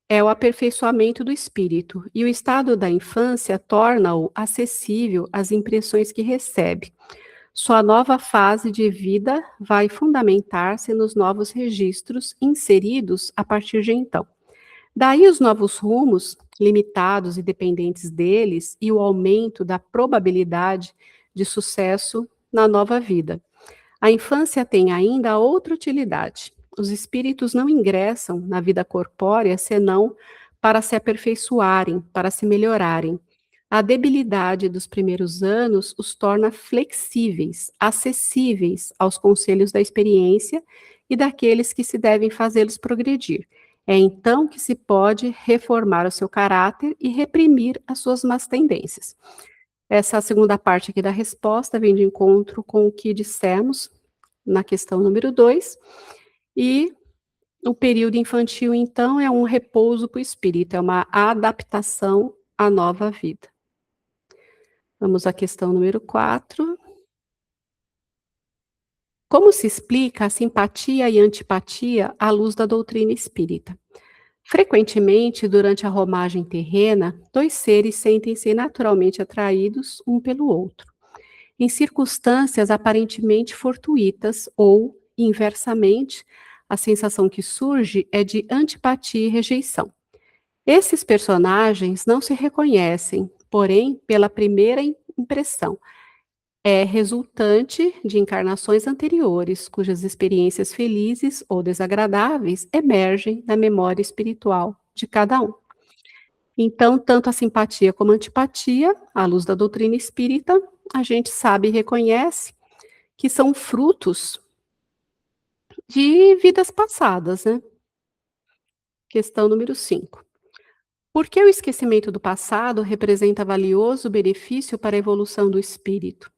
é o aperfeiçoamento do espírito, e o estado da infância torna-o acessível às impressões que recebe. Sua nova fase de vida vai fundamentar-se nos novos registros inseridos a partir de então. Daí os novos rumos, limitados e dependentes deles, e o aumento da probabilidade de sucesso na nova vida. A infância tem ainda outra utilidade. Os espíritos não ingressam na vida corpórea senão para se aperfeiçoarem, para se melhorarem. A debilidade dos primeiros anos os torna flexíveis, acessíveis aos conselhos da experiência e daqueles que se devem fazê-los progredir. É então que se pode reformar o seu caráter e reprimir as suas más tendências. Essa segunda parte aqui da resposta vem de encontro com o que dissemos na questão número 2, e O período infantil, então, é um repouso para o espírito, é uma adaptação à nova vida. Vamos à questão número 4. Como se explica a simpatia e antipatia à luz da doutrina espírita? Frequentemente, durante a romagem terrena, dois seres sentem-se naturalmente atraídos um pelo outro, em circunstâncias aparentemente fortuitas ou, inversamente, a sensação que surge é de antipatia e rejeição. Esses personagens não se reconhecem, porém, pela primeira impressão, é resultante de encarnações anteriores, cujas experiências felizes ou desagradáveis emergem da memória espiritual de cada um. Então, tanto a simpatia como a antipatia, à luz da doutrina espírita, a gente sabe e reconhece que são frutos de vidas passadas, né? Questão número 5. Por que o esquecimento do passado representa valioso benefício para a evolução do espírito?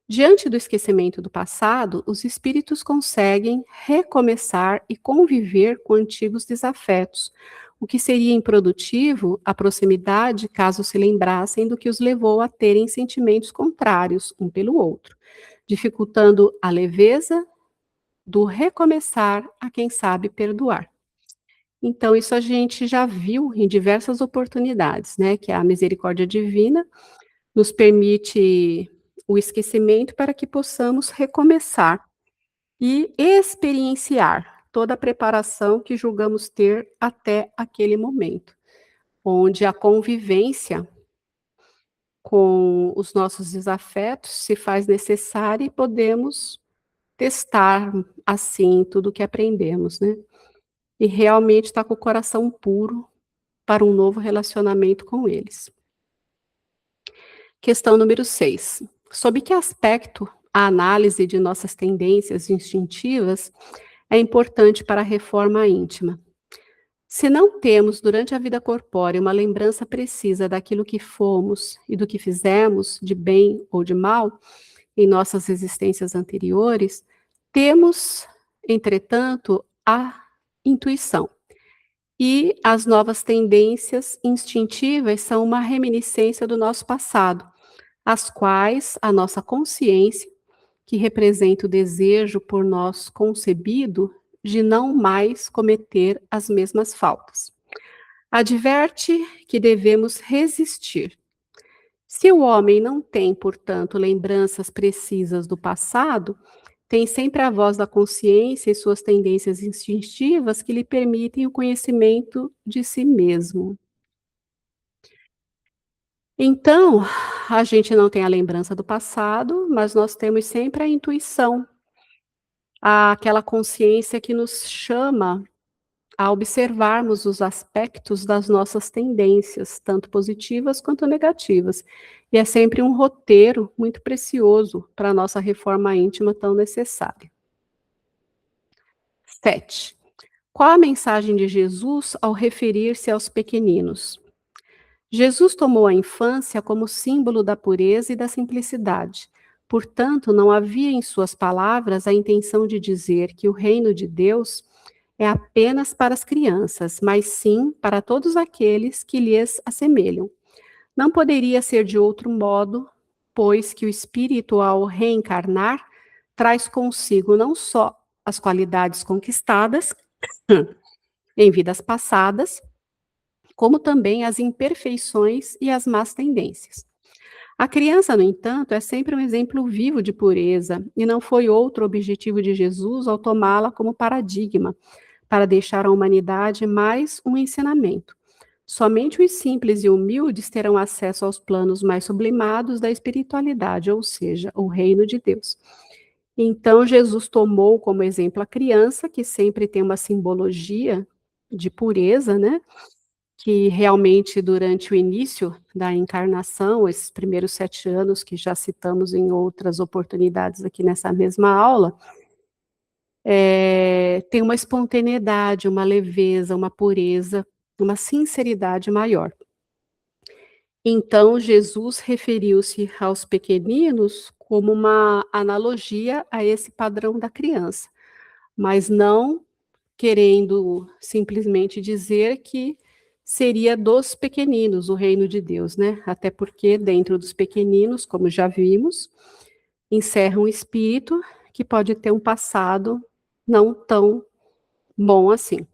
Diante do esquecimento do passado, os espíritos conseguem recomeçar e conviver com antigos desafetos, o que seria improdutivo à proximidade caso se lembrassem do que os levou a terem sentimentos contrários um pelo outro, dificultando a leveza do recomeçar a quem sabe perdoar. Então, isso a gente já viu em diversas oportunidades, né? Que a misericórdia divina nos permite o esquecimento para que possamos recomeçar e experienciar toda a preparação que julgamos ter até aquele momento, onde a convivência com os nossos desafetos se faz necessária e podemos testar, assim, tudo o que aprendemos, né? E realmente estar com o coração puro para um novo relacionamento com eles. Questão número 6. Sob que aspecto a análise de nossas tendências instintivas é importante para a reforma íntima? Se não temos, durante a vida corpórea, uma lembrança precisa daquilo que fomos e do que fizemos, de bem ou de mal, em nossas existências anteriores, temos, entretanto, a intuição. E as novas tendências instintivas são uma reminiscência do nosso passado, as quais a nossa consciência, que representa o desejo por nós concebido de não mais cometer as mesmas faltas. Adverte que devemos resistir. Se o homem não tem, portanto, lembranças precisas do passado, tem sempre a voz da consciência e suas tendências instintivas que lhe permitem o conhecimento de si mesmo. Então, a gente não tem a lembrança do passado, mas nós temos sempre a intuição, aquela consciência que nos chama a observarmos os aspectos das nossas tendências, tanto positivas quanto negativas. E é sempre um roteiro muito precioso para a nossa reforma íntima tão necessária. 7. Qual a mensagem de Jesus ao referir-se aos pequeninos? Jesus tomou a infância como símbolo da pureza e da simplicidade. Portanto, não havia em suas palavras a intenção de dizer que o reino de Deus é apenas para as crianças, mas sim para todos aqueles que lhes assemelham. Não poderia ser de outro modo, pois que o espírito, ao reencarnar, traz consigo não só as qualidades conquistadas em vidas passadas, como também as imperfeições e as más tendências. A criança, no entanto, é sempre um exemplo vivo de pureza, e não foi outro objetivo de Jesus ao tomá-la como paradigma, para deixar à humanidade mais um ensinamento. Somente os simples e humildes terão acesso aos planos mais sublimados da espiritualidade, ou seja, o reino de Deus. Então, Jesus tomou como exemplo a criança, que sempre tem uma simbologia de pureza, né? Que realmente durante o início da encarnação, esses primeiros 7 anos que já citamos em outras oportunidades aqui nessa mesma aula, tem uma espontaneidade, uma leveza, uma pureza, uma sinceridade maior. Então, Jesus referiu-se aos pequeninos como uma analogia a esse padrão da criança, mas não querendo simplesmente dizer que seria dos pequeninos o reino de Deus, né? Até porque dentro dos pequeninos, como já vimos, encerra um espírito que pode ter um passado não tão bom assim.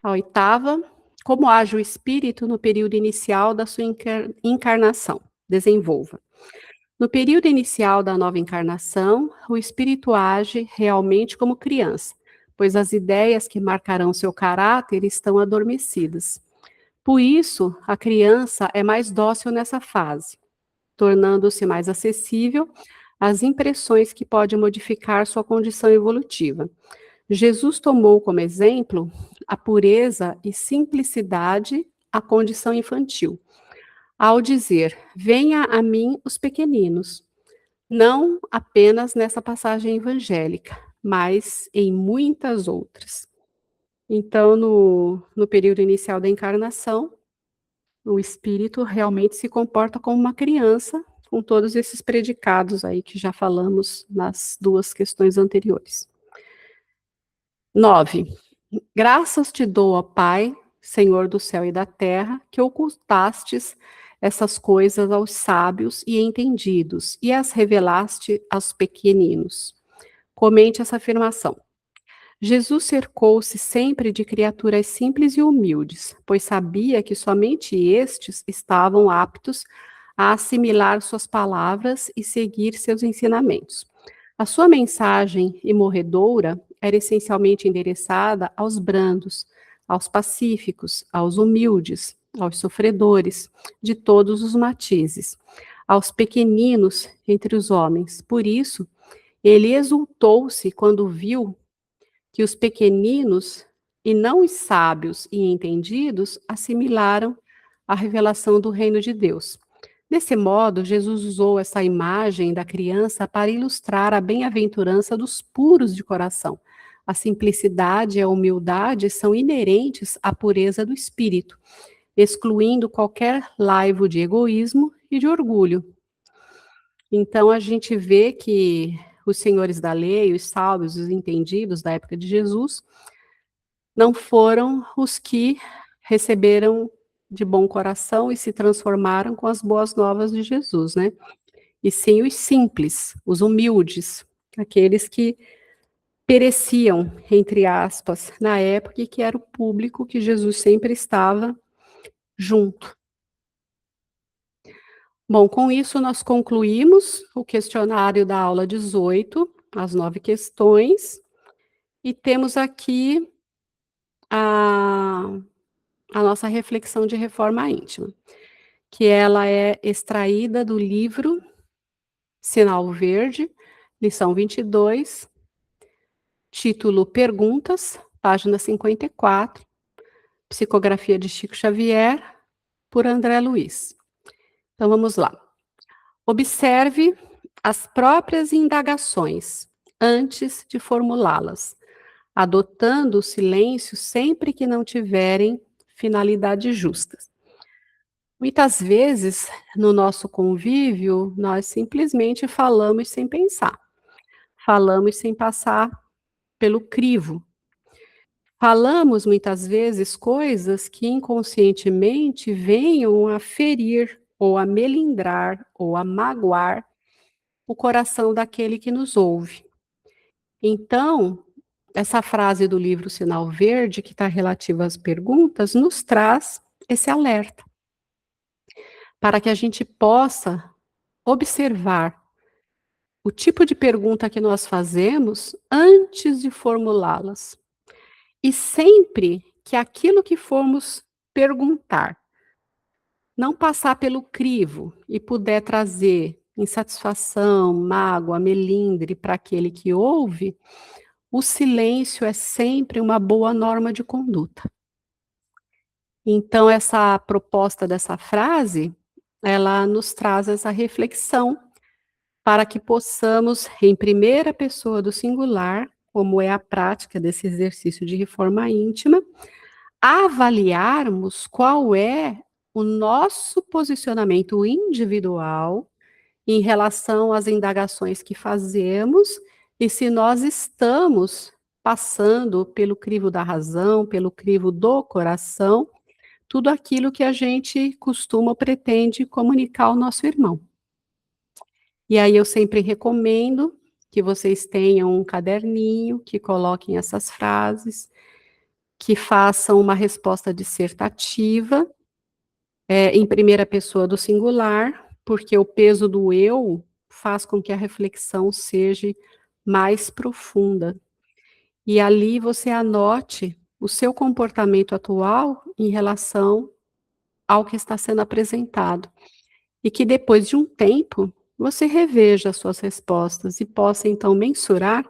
A oitava, como age o espírito no período inicial da sua encarnação? Desenvolva. No período inicial da nova encarnação, o espírito age realmente como criança, pois as ideias que marcarão seu caráter estão adormecidas. Por isso, a criança é mais dócil nessa fase, tornando-se mais acessível às impressões que podem modificar sua condição evolutiva. Jesus tomou como exemplo a pureza e simplicidade à condição infantil, ao dizer: Venha a mim os pequeninos, não apenas nessa passagem evangélica, mas em muitas outras. Então, no período inicial da encarnação, o espírito realmente se comporta como uma criança, com todos esses predicados aí que já falamos nas duas questões anteriores. 9. Graças te dou, ó Pai, Senhor do céu e da terra, que ocultastes essas coisas aos sábios e entendidos e as revelaste aos pequeninos. Comente essa afirmação. Jesus cercou-se sempre de criaturas simples e humildes, pois sabia que somente estes estavam aptos a assimilar suas palavras e seguir seus ensinamentos. A sua mensagem imorredoura era essencialmente endereçada aos brandos, aos pacíficos, aos humildes, aos sofredores, de todos os matizes, aos pequeninos entre os homens. Por isso, ele exultou-se quando viu que os pequeninos, e não os sábios e entendidos, assimilaram a revelação do reino de Deus. Desse modo, Jesus usou essa imagem da criança para ilustrar a bem-aventurança dos puros de coração. A simplicidade e a humildade são inerentes à pureza do espírito, excluindo qualquer laivo de egoísmo e de orgulho. Então, a gente vê que os senhores da lei, os sábios, os entendidos da época de Jesus, não foram os que receberam de bom coração e se transformaram com as boas novas de Jesus, né? E sim os simples, os humildes, aqueles que pereciam, entre aspas, na época e que era o público que Jesus sempre estava junto. Bom, com isso nós concluímos o questionário da aula 18, as 9 questões, e temos aqui a nossa reflexão de reforma íntima, que ela é extraída do livro Sinal Verde, lição 22, título Perguntas, página 54, psicografia de Chico Xavier, por André Luiz. Então vamos lá. Observe as próprias indagações antes de formulá-las, adotando o silêncio sempre que não tiverem finalidade justa. Muitas vezes, no nosso convívio, nós simplesmente falamos sem pensar, falamos sem passar pelo crivo. Falamos muitas vezes coisas que inconscientemente venham a ferir, ou a melindrar, ou a magoar o coração daquele que nos ouve. Então, essa frase do livro Sinal Verde, que está relativa às perguntas, nos traz esse alerta, para que a gente possa observar o tipo de pergunta que nós fazemos antes de formulá-las. E sempre que aquilo que formos perguntar não passar pelo crivo e puder trazer insatisfação, mágoa, melindre para aquele que ouve, o silêncio é sempre uma boa norma de conduta. Então, essa proposta dessa frase, ela nos traz essa reflexão para que possamos, em primeira pessoa do singular, como é a prática desse exercício de reforma íntima, avaliarmos qual é o nosso posicionamento individual em relação às indagações que fazemos e se nós estamos passando pelo crivo da razão, pelo crivo do coração, tudo aquilo que a gente costuma ou pretende comunicar ao nosso irmão. E aí eu sempre recomendo que vocês tenham um caderninho, que coloquem essas frases, que façam uma resposta dissertativa, em primeira pessoa do singular, porque o peso do eu faz com que a reflexão seja mais profunda. E ali você anote o seu comportamento atual em relação ao que está sendo apresentado. E que depois de um tempo, você reveja as suas respostas e possa então mensurar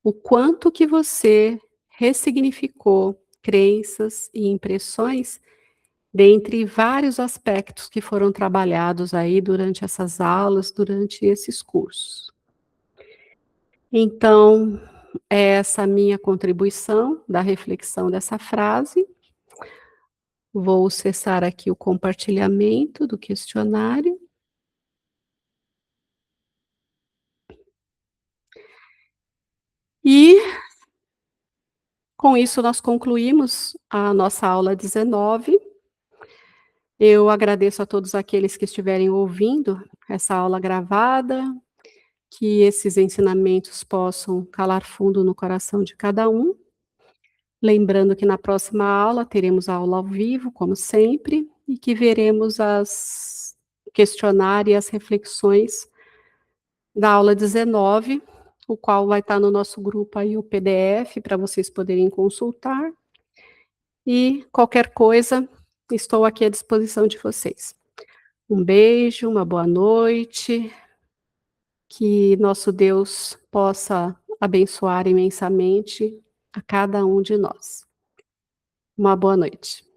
o quanto que você ressignificou crenças e impressões dentre vários aspectos que foram trabalhados aí durante essas aulas, durante esses cursos. Então, é essa minha contribuição da reflexão dessa frase. Vou cessar aqui o compartilhamento do questionário. E com isso nós concluímos a nossa aula 19. Eu agradeço a todos aqueles que estiverem ouvindo essa aula gravada, que esses ensinamentos possam calar fundo no coração de cada um. Lembrando que na próxima aula teremos a aula ao vivo, como sempre, e que veremos as questionários e as reflexões da aula 19, o qual vai estar no nosso grupo aí o PDF para vocês poderem consultar. E qualquer coisa, estou aqui à disposição de vocês. Um beijo, uma boa noite, que nosso Deus possa abençoar imensamente a cada um de nós. Uma boa noite.